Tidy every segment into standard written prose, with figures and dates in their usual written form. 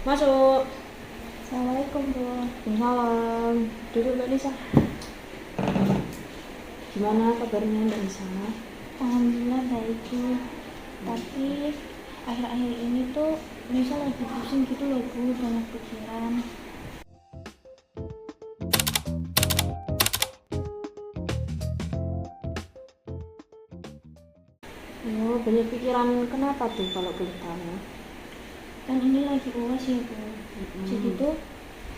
Masuk. Assalamualaikum Bu. Waalaikumsalam. Duduk Mbak Nisa. Gimana kabarnya Mbak Nisa? Alhamdulillah baik Bu. Tapi akhir-akhir ini tuh Nisa lagi pusing gitu loh Bu, banyak pikiran. Oh, banyak pikiran kenapa tuh kalau boleh tahu? Kan ini lagi UAS ya Bu. Jadi tuh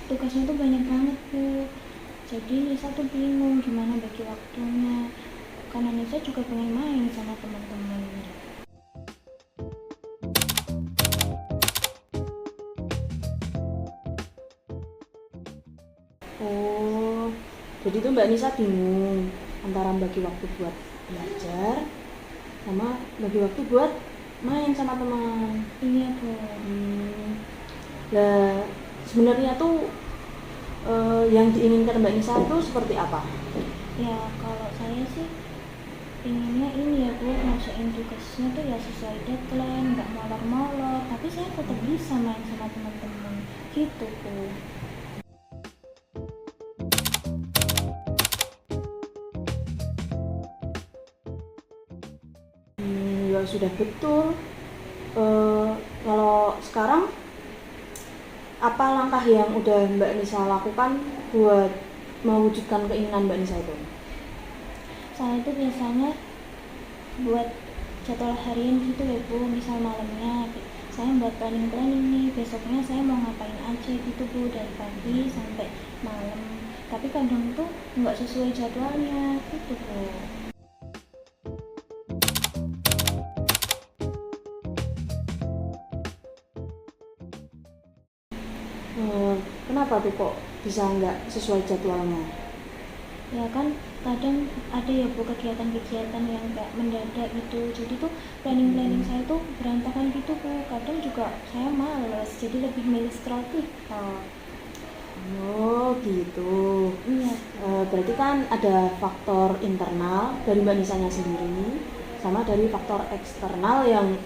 tugasnya tuh banyak banget Bu. Jadi Nisa tuh bingung gimana bagi waktunya. Karena Nisa juga pengen main sama teman-teman. Oh, jadi tuh Mbak Nisa bingung antara bagi waktu buat belajar sama bagi waktu buat main sama teman. Iya Bu. Lah, sebenarnya tuh yang diinginkan Mbak Nisa itu seperti apa? Ya kalau saya sih inginnya ini ya Bu, ngerjain tugasnya tuh ya sesuai deadline, nggak molor-molor, tapi saya tetap bisa main sama teman-teman gitu Bu. Ya sudah betul. Kalau sekarang apa langkah yang udah Mbak Nisa lakukan buat mewujudkan keinginan Mbak Nisa itu? Saya itu biasanya buat jadwal harian gitu ya Bu, misal malamnya saya buat planning nih, besoknya saya mau ngapain aja gitu Bu, dari pagi sampai malam. Tapi kadang tuh nggak sesuai jadwalnya gitu Bu. Kenapa tuh kok bisa nggak sesuai jadwalnya? Ya kan kadang ada ya Bu kegiatan-kegiatan yang kayak mendadak gitu, jadi tuh planning saya tuh berantakan gitu Bu. Kadang juga saya males, jadi lebih milih scroll TikTok. Oh gitu. Iya. Berarti kan ada faktor internal dari Mbak Nisanya sendiri sama dari faktor eksternal yang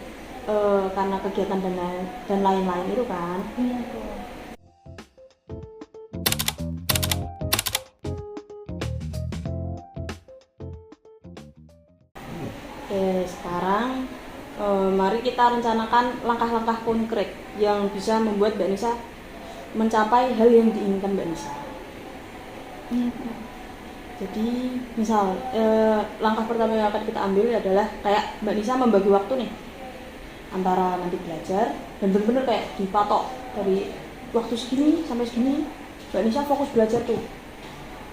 karena kegiatan dan lain-lain itu kan. Iya Bu. Oke, sekarang mari kita rencanakan langkah-langkah konkret yang bisa membuat Mbak Nisa mencapai hal yang diinginkan Mbak Nisa. Iya Bu. Jadi misal langkah pertama yang akan kita ambil adalah kayak Mbak Nisa membagi waktu nih antara nanti belajar dan benar-benar kayak dipatok dari waktu segini sampai segini Mbak Nisa fokus belajar tuh,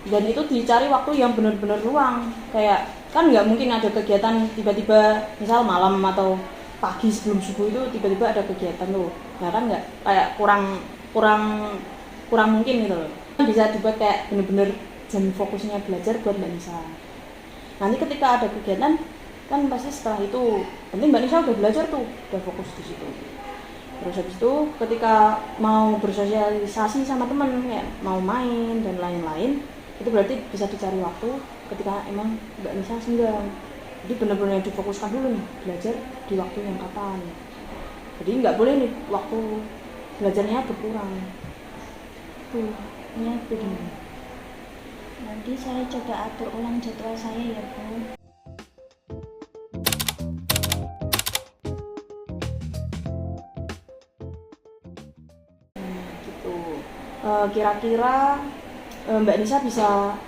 dan itu dicari waktu yang benar-benar luang. Kayak kan nggak mungkin ada kegiatan tiba-tiba misal malam atau pagi sebelum subuh itu tiba-tiba ada kegiatan tuh, nah kan nggak, kayak kurang kurang kurang mungkin gitu loh. Bisa dibuat kayak benar-benar jam fokusnya belajar buat Mbak Nisa. Nanti ketika ada kegiatan kan pasti setelah itu penting Mbak Nisa udah belajar tuh, udah fokus di situ. Terus habis itu ketika mau bersosialisasi sama teman kayak mau main dan lain-lain, itu berarti bisa dicari waktu ketika emang Mbak Nisa senggang. Jadi benar-benar difokuskan dulu nih belajar di waktu yang kapan. Jadi nggak boleh nih waktu belajarnya berkurang. Tuh, Iya Bu. begini. Nanti saya coba atur ulang jadwal saya ya Bu. Gitu. Kira-kira Mbak Nisa bisa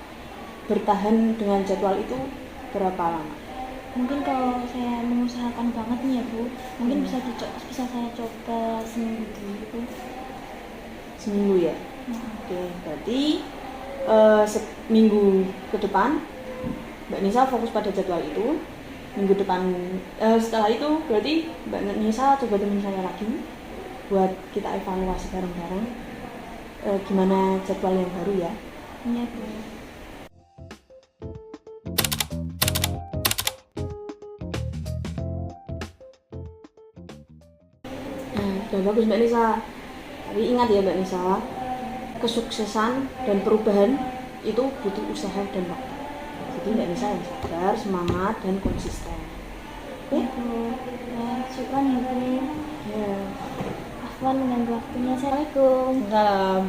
bertahan dengan jadwal itu berapa lama? Mungkin kalau saya mengusahakan banget nih ya Bu, mungkin bisa saya coba seminggu dulu. Seminggu ya? Nah, Oke, berarti seminggu ke depan Mbak Nisa fokus pada jadwal itu. Minggu depan setelah itu berarti Mbak Nisa coba temen saya lagi buat kita evaluasi bareng-bareng gimana jadwal yang baru ya. iya Bu. Nah, udah bagus Mbak Nisa. Tapi ingat ya Mbak Nisa, kesuksesan dan perubahan itu butuh usaha dan waktu. Jadi Mbak Nisa yang sabar, semangat, dan konsisten. Iya Bu. Ya, syukran ya Bu. Ya. Afwan mengganggu waktunya. Assalamualaikum. Salam.